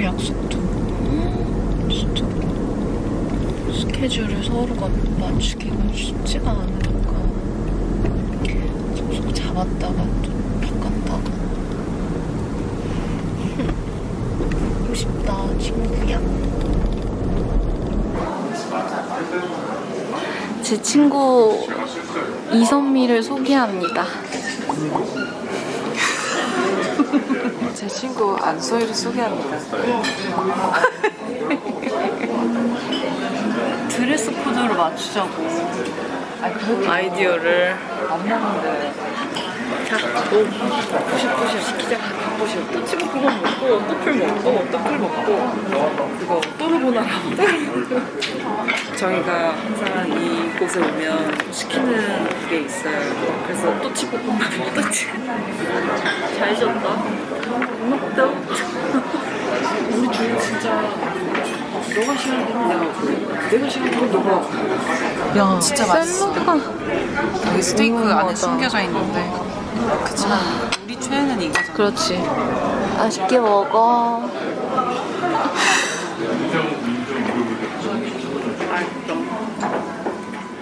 내일 약속도 진짜 스케줄을 서로가 맞추기가 쉽지가 않으니까 계속 잡았다가 또 바꿨다가 보고 싶다 친구야. 제 친구 이선미를 소개합니다. 제 친구 안소희를 소개합니다. 드레스 코드로 맞추자고 아이디어를. 안 먹는데. 자, 너 부셔 시키자. 부셔. 또 치고 그거 먹고 또 풀 먹고 또 풀 먹고 그거 또르보나라. 저희가 항상 이곳에 오면 시키는 게 있어요. 그래서 또 치고 또 치고. 잘 졌다. 고맙다. 우리 둘 진짜 너가 싫어하는 대로 내가 먹고 내가 싫어하는 대로 너가 먹고. 야, 진짜 맛있어. 샐러드가 여기 스테이크 안에 궁금하다. 숨겨져 있는데 그치만 우리 최애는 이거잖아. 그렇지. 맛있게 먹어.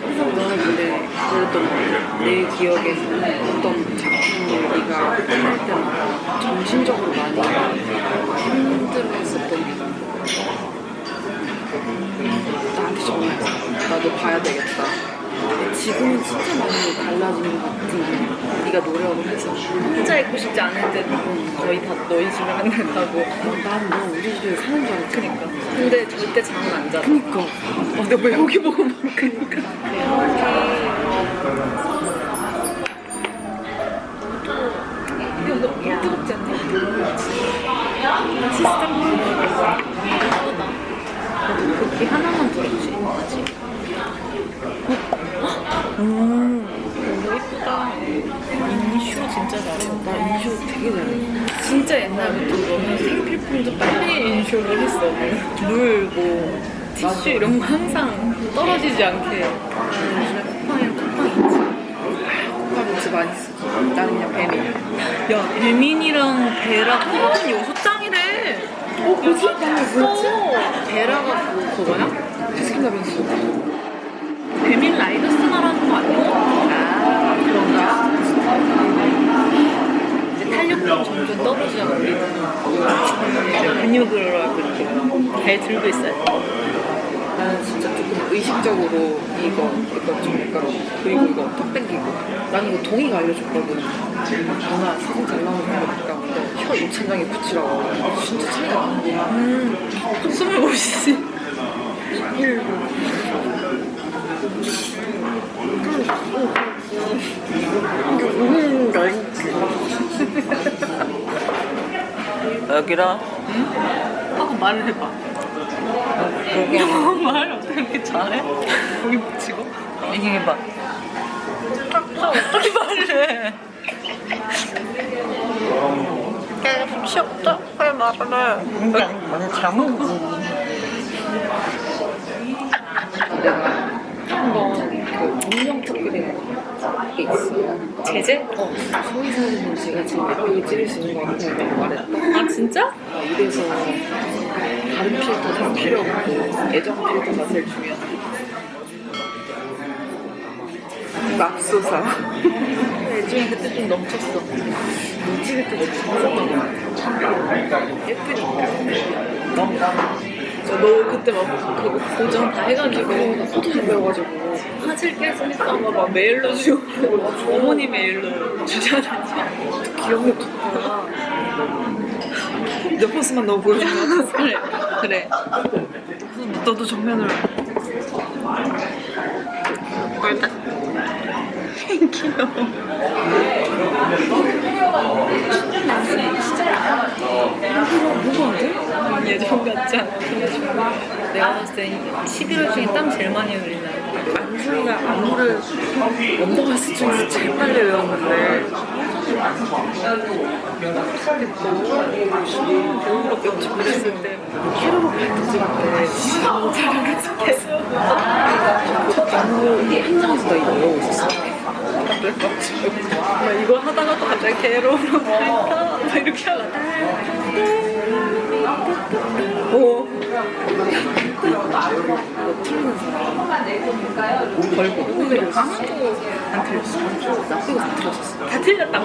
항상 너는 근데 그랬던 내 기억에서 어떤 작품을 네가 할 때마다 정신적으로 많이 힘들었었던 게 나한테 전화해서 나도 봐야 되겠다. 지금은 진짜 많이 달라진 것 같은 네가 노력을 해서 혼자 있고 싶지 않을 때는 거의 다 너희 집에 맨날 가고. 난 너 우리 집에 사는 줄 알았지. 그니까. 근데 절대 잠은 안 자. 그니까 내가 왜 여기 보고 먹으니까 이거 너무 뜨겁지 않냐? 시스템 그렇게 하나만 들었지 아직. 너무 이쁘다. 인쇼 진짜 잘해. 나 인쇼 되게 잘해. 진짜 옛날부터 너는 생필품도 빨리 인쇼를 했어. 물, 뭐 티슈 이런 거 항상 떨어지지 않게. 쿠팡이랑 쿠팡 쿠팡 진짜 많이 쓰지. 나는 그냥 배민. 야, 배민이랑 베라 코튼 요소 짱이래. 뭐지? 뭐였지? 베라가 그거야? 스킨다면서. 배민 라이더스 말하는 거 아니야? 아 그런가? 이제 탄력감 점점 떨어지잖아, 우리는. 이제 근육을 하고 이렇게 배 들고 있어요. 나는 진짜 조금 의식적으로 이거 좀 약간 그리고 이거 턱 당기고 나는 이거 동이가 알려줬거든. 누나 사진 잘 나오는 거 보니까 혀 입천장에 붙이라고. 진짜 차이가 나는구나. 숨을 못 쉬지. 여기라. 하고 말을 해봐. 여기 말 어떻게 이렇게 잘해? 여기 붙이고? 얘기해봐. 어떻게 말을 해? 깨 없다? 왜 말을 해? 나는 잘못. 내가 한번 그 운명 특별이라는 게 있어요. 제재? 소희 사진은 제가 지금 예쁘게 찍을 수 있는 것 같다고 말했다. 아 진짜? 이래서 다른 필터는 필요 없고 애정 필터가 제일 중요하다. 맙소사. 애중에 그때 좀 넘쳤어. 못 찍을 때 너무 좋았던 것 같아. 예쁘니까. 너무 너 그때 막 그거 고정 다 해가지고 나 포토샵 배워가지고 화질 깨지니까 막 메일로 주고 어머니 메일로 주잖아. 기억력 좋다. 내 포스만 너무 보여준 것 같아. 그래. 너도 정면을. 예전 같지 않아. 내가 봤을 때 11월 중에 땀 제일 많이 흘리는 날. 안소희가 안무를 원더걸스 중에서 제일 빨리 외웠는데 배우가 몇주 그랬을 때 캐롤로 발톱 찍을 때 진짜 너무 잘하겠어. 안무 현장에서 나 이거 외우고 있었어. 막 이거 하다가 또 갑자기 개로 막 이렇게 하려고 사람 걸고 또 내렸어. 안 틀렸어. 나 빼고 다 틀렸었어. 다 틀렸다고.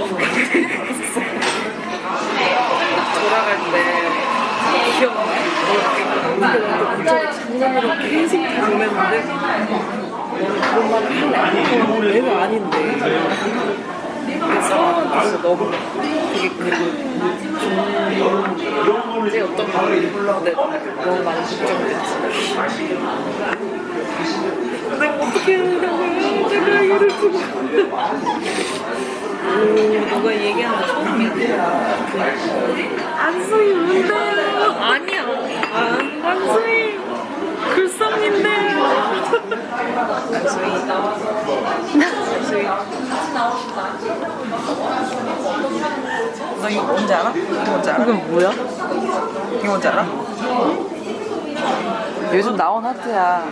돌아갈 때 기억나. 장난으로 계속 다 보냈는데 그런 말을 할래? 내가 아닌데. 서로한테 너무 되게 이제 어떤 말인데 너무 많이 걱정됐지. 내가 어떻게 해야 되냐고요? 내가 이를 두고. 너가 얘기하는 거 처음이야. 안수희 뭔데요? 아니야. 안수희 글썽인데요. 안수희. 너 이거 뭔지 알아? 이거 뭔지 알아? 이건 뭐야? 이거 뭔지 알아? 요즘 나온 하트야.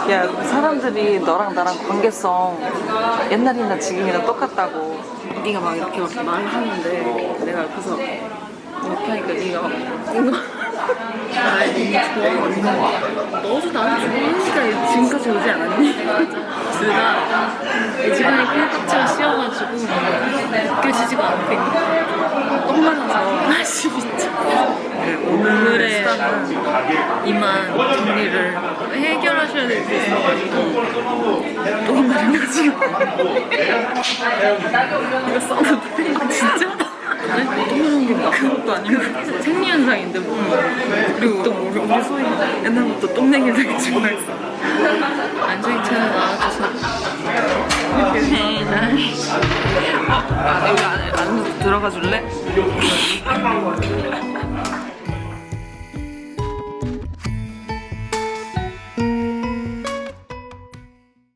야, 사람들이 너랑 나랑 관계성 옛날이나 지금이랑 똑같다고. 네가 막 이렇게 막 말하는데 내가 옆에서 이렇게 하니까 네가 막 이거 날 너무 좋아하거든. 너도 나를 좋아하니까 지금까지 오지 않았니? 둘다 애지간히 필터치가 씌어가지고 느껴지지가 않고 있는 똥 많아서 다시 미쳐. 오늘의 이만 정리를 해결하셔야 될 게 있어가지고 똥 많아가지고 이거 써도 돼? 진짜? 똥 마른 게 그것도 아니고 생리현상인데 뭐. 그리고 또 우리 소희 옛날부터 똥냉이를 되게 좋아했어. 안정희처럼 나와줘서 여기 안에 들어가 줄래?